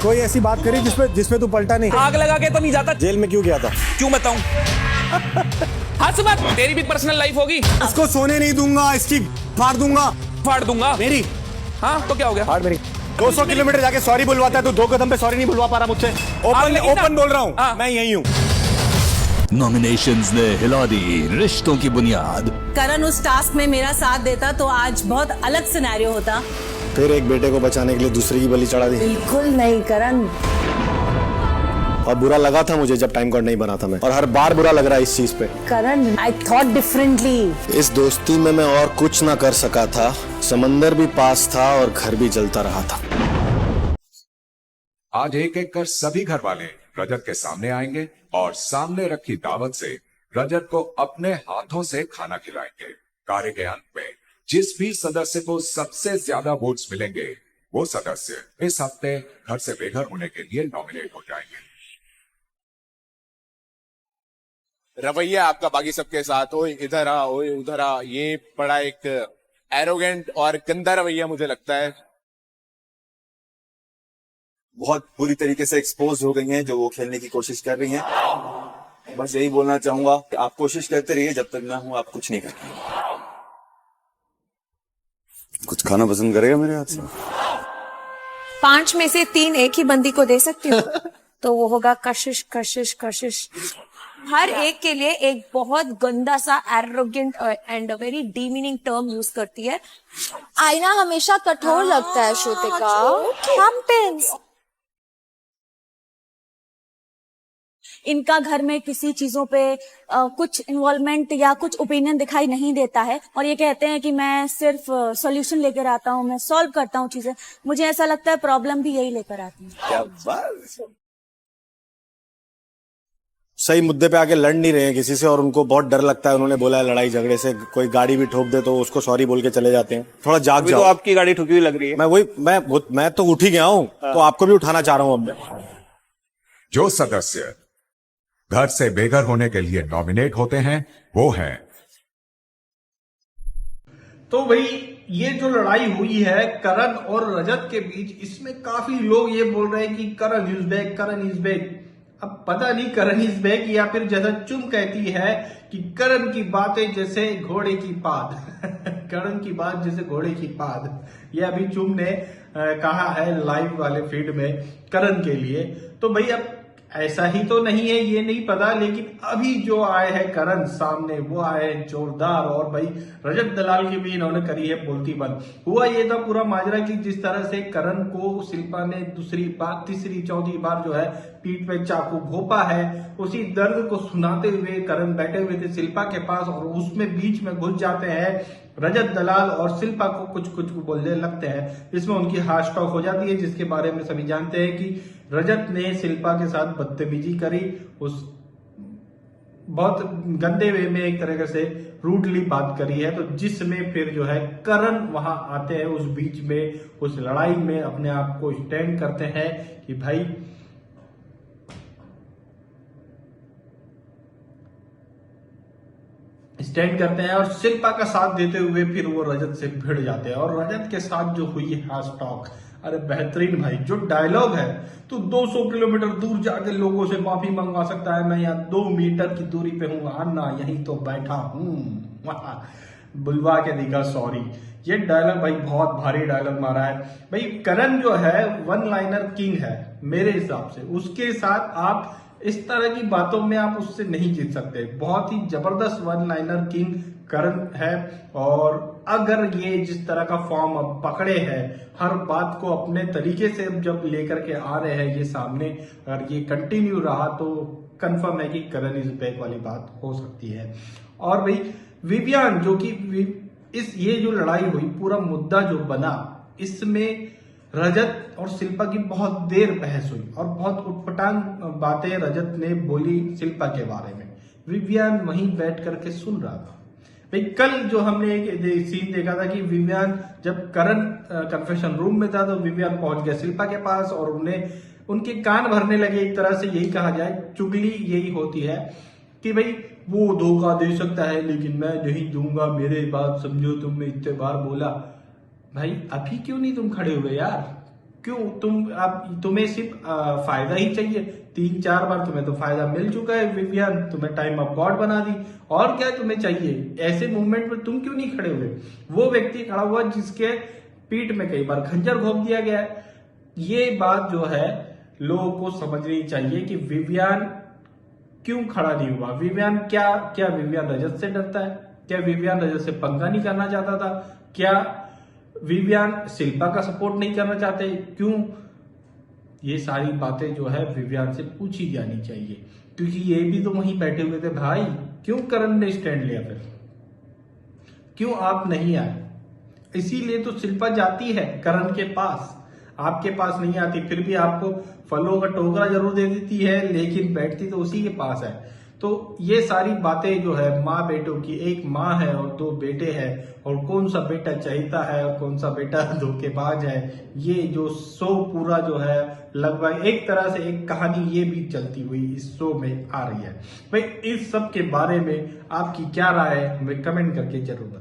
कोई ऐसी बात करी जिसमें तू पलटा नहीं? आग लगा के तो नहीं जाता। जेल में क्यों गया था? क्यों बताऊं? हंस मत, तेरी भी पर्सनल लाइफ होगी। इसको सोने नहीं दूंगा, इसकी फाड़ दूंगा। फाड़ दूंगा मेरी? हाँ तो क्या हो गया? फाड़ मेरी। 200 किलोमीटर जाके सॉरी बुलवाता है तू, 2 कदम पे सॉरी नहीं बुलवा पा रहा मुझसे। ओपन बोल रहा हूँ, मैं यही हूँ। नॉमिनेशंस ने हिला दी रिश्तों की बुनियाद। करण उस टास्क में मेरा साथ देता तो आज बहुत अलग सिनेरियो होता। फिर एक बेटे को बचाने के लिए दूसरे की बलि चढ़ा दी। बिल्कुल नहीं करण। और बुरा लगा था मुझे जब टाइम कार्ड नहीं बना था मैं, और हर बार बुरा लग रहा है इस चीज पे। करण, आई थॉट डिफरेंटली। इस दोस्ती में मैं और कुछ ना कर सका था। समंदर भी पास था और घर भी जलता रहा था। आज एक एक कर सभी घर वाले रजत के सामने आएंगे और सामने रखी दावत से रजत को अपने हाथों से खाना खिलाएंगे। कार्य के अंत में जिस भी सदस्य को सबसे ज्यादा वोट्स मिलेंगे वो सदस्य इस हफ्ते घर से बेघर होने के लिए नॉमिनेट हो जाएंगे। रवैया आपका बाकी सबके साथ, ओए इधर आ, ओए उधर आ, ये बड़ा एक एरोगेंट और गंदा रवैया मुझे लगता है। बहुत बुरी तरीके से एक्सपोज हो गई हैं जो वो खेलने की कोशिश कर रही हैं। बस यही बोलना चाहूंगा कि आप कोशिश करते रहिए, जब तक मैं हूं आप कुछ नहीं करेंगे। कुछ खाना पसंद करेगा मेरे हाथ से? 5 में से 3 एक ही बंदी को दे सकती हूँ तो वो होगा कशिश कशिश कशिश। हर एक के लिए एक बहुत गंदा सा arrogant and very demeaning term use करती है। आईना हमेशा कठोर लगता है श्रुतिका। हम पेंस इनका घर में किसी चीजों पे कुछ इन्वॉल्वमेंट या कुछ ओपिनियन दिखाई नहीं देता है और ये कहते हैं कि मैं सिर्फ सॉल्यूशन लेकर आता हूँ, मैं सॉल्व करता हूँ चीजें। मुझे ऐसा लगता है प्रॉब्लम भी यही लेकर आती है। क्या बात। सही मुद्दे पे आके लड़ नहीं रहे हैं किसी से, और उनको बहुत डर लगता है। उन्होंने बोला है लड़ाई झगड़े से कोई गाड़ी भी ठोक दे तो उसको सॉरी बोल के चले जाते हैं। थोड़ा जाग जाओ। तो आपकी गाड़ी ठुकी हुई लग रही है। मैं तो उठ ही गया हूँ, तो आपको भी उठाना चाह रहा हूँ अब मैं। जो सदस्य घर से बेघर होने के लिए नॉमिनेट होते हैं वो हैं। तो भाई ये जो लड़ाई हुई है करण और रजत के बीच, इसमें काफी लोग ये बोल रहे हैं कि Karan is back, Karan is back. अब पता नहीं करण इज बैक या फिर जैसा चुम कहती है कि करण की बातें जैसे घोड़े की पाद करण की बात जैसे घोड़े की पाद, ये अभी चुम ने कहा है लाइव वाले फीड में करण के लिए। तो भाई अब ऐसा ही तो नहीं है ये नहीं पता, लेकिन अभी जो आए हैं करण सामने वो आए हैं जोरदार। और भाई रजत दलाल की भी इन्होंने करी है बोलती बंद। हुआ ये था पूरा माजरा कि जिस तरह से करण को शिल्पा ने दूसरी बार, तीसरी, चौथी बार जो है पीठ पे चाकू घोपा है, उसी दर्द को सुनाते हुए करण बैठे हुए थे शिल्पा के पास और उसमें बीच में घुस जाते हैं रजत दलाल और शिल्पा को कुछ कुछ बोलने लगते हैं। इसमें उनकी हार्ट टॉक हो जाती है, जिसके बारे में सभी जानते हैं कि रजत ने शिल्पा के साथ बदतमीजी करी, उस बहुत गंदे वे में एक तरह से रूडली बात करी है। तो जिसमें फिर जो है करण वहां आते हैं उस बीच में, उस लड़ाई में अपने आप को स्टैंड करते हैं कि भाई स्टैंड करते हैं और शिल्पा का साथ देते हुए फिर वो रजत से भिड़ जाते हैं। और रजत के साथ जो हुई है हार्ट टॉक, अरे बेहतरीन भाई। जो डायलॉग है तो 200 किलोमीटर दूर जाके लोगों से माफी मंगवा सकता है, मैं यहाँ 2 मीटर की दूरी पे हूँ, अन्ना यहीं तो बैठा हूँ, बुलवा के दिखा सॉरी। ये डायलॉग भाई बहुत भारी डायलॉग मारा है भाई। करण जो है वन लाइनर किंग है मेरे हिसाब से। उसके साथ आप इस तरह की बातों में आप उससे नहीं जीत सकते। बहुत ही जबरदस्त वन लाइनर किंग करण है। और अगर ये जिस तरह का फॉर्म अब पकड़े हैं, हर बात को अपने तरीके से जब लेकर के आ रहे हैं ये सामने, अगर ये कंटिन्यू रहा तो कंफर्म है कि करण इज बैक वाली बात हो सकती है। और भाई विवियान जो कि ये जो लड़ाई हुई, पूरा मुद्दा जो बना, इसमें रजत और शिल्पा की बहुत देर बहस हुई और बहुत उटपटांग बातें रजत ने बोली शिल्पा के बारे में। विवियान वहीं बैठ करके सुन रहा था। भाई कल जो हमने एक सीन देखा था कि विवियान जब करण कन्फेशन रूम में था तो विवियान पहुंच गया शिल्पा के पास और उनके कान भरने लगे। एक तरह से यही कहा जाए, चुगली यही होती है कि भाई वो धोखा दे सकता है लेकिन मैं नहीं दूंगा, मेरे बात समझो, तुमने इतने बार बोला। भाई अभी क्यों नहीं तुम खड़े हुए यार? क्यों तुम्हें सिर्फ फायदा ही चाहिए? 3-4 बार तुम्हें तो फायदा मिल चुका है विवियन, तुम्हें टाइम ऑफ गॉड बना दी, और क्या तुम्हें चाहिए? ऐसे मूवमेंट में तुम क्यों नहीं खड़े हुए? वो व्यक्ति खड़ा हुआ जिसके पीठ में कई बार खंजर घोंप दिया गया है। ये बात जो है लोगों को समझनी चाहिए कि विवियन क्यों खड़ा नहीं हुआ। विवियन क्या विवियन रजत से डरता है? क्या विवियन रजत से पंगा नहीं करना चाहता था? क्या विवियन शिल्पा का सपोर्ट नहीं करना चाहते? क्यों? ये सारी बातें जो है विवियन से पूछी जानी चाहिए, क्योंकि ये भी तो वहीं बैठे हुए थे भाई। क्यों करण ने स्टैंड लिया? फिर क्यों आप नहीं आए? इसीलिए तो शिल्पा जाती है करण के पास, आपके पास नहीं आती। फिर भी आपको फलों का टोकरा जरूर दे देती है, लेकिन बैठती तो उसी के पास है। तो ये सारी बातें जो है माँ बेटों की, एक माँ है और 2 बेटे हैं, और कौन सा बेटा चहीता है और कौन सा बेटा धोखेबाज है, ये जो शो पूरा जो है लगभग एक तरह से एक कहानी ये भी चलती हुई इस शो में आ रही है। भाई इस सब के बारे में आपकी क्या राय है, हमें कमेंट करके जरूर बताएं।